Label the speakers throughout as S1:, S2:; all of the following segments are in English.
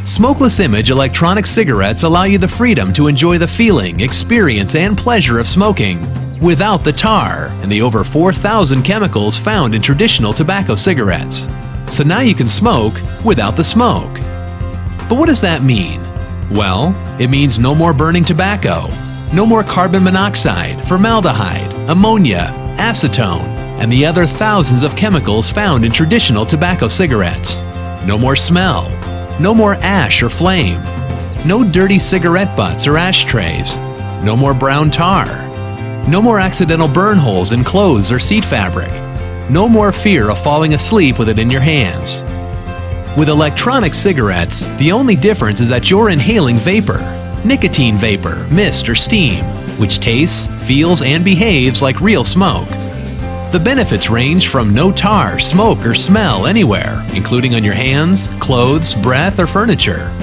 S1: Smokeless image electronic cigarettes allow you the freedom to enjoy the feeling, experience, and pleasure of smoking without the tar and the over 4,000 chemicals found in traditional tobacco cigarettes. So now you can smoke without the smoke. But what does that mean? Well, it means no more burning tobacco, no more carbon monoxide, formaldehyde, ammonia, acetone, and the other thousands of chemicals found in traditional tobacco cigarettes. No more smell, no more ash or flame, no dirty cigarette butts or ashtrays, no more brown tar, no more accidental burn holes in clothes or seat fabric, no more fear of falling asleep with it in your hands. With electronic cigarettes, the only difference is that you're inhaling vapor, nicotine vapor, mist, or steam, which tastes, feels, and behaves like real smoke. The benefits range from no tar, smoke, or smell anywhere, including on your hands, clothes, breath, or furniture.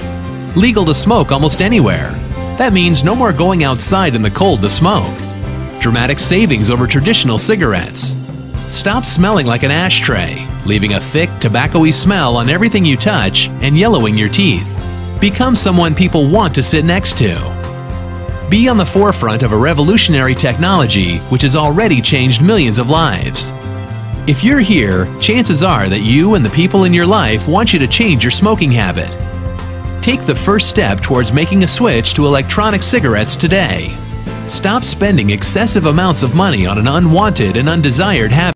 S1: Legal to smoke almost anywhere. That means no more going outside in the cold to smoke. Dramatic savings over traditional cigarettes. Stop smelling like an ashtray, leaving a thick, tobacco-y smell on everything you touch and yellowing your teeth. Become someone people want to sit next to. Be on the forefront of a revolutionary technology which has already changed millions of lives. If you're here, chances are that you and the people in your life want you to change your smoking habit. Take the first step towards making a switch to electronic cigarettes today. Stop spending excessive amounts of money on an unwanted and undesired habit.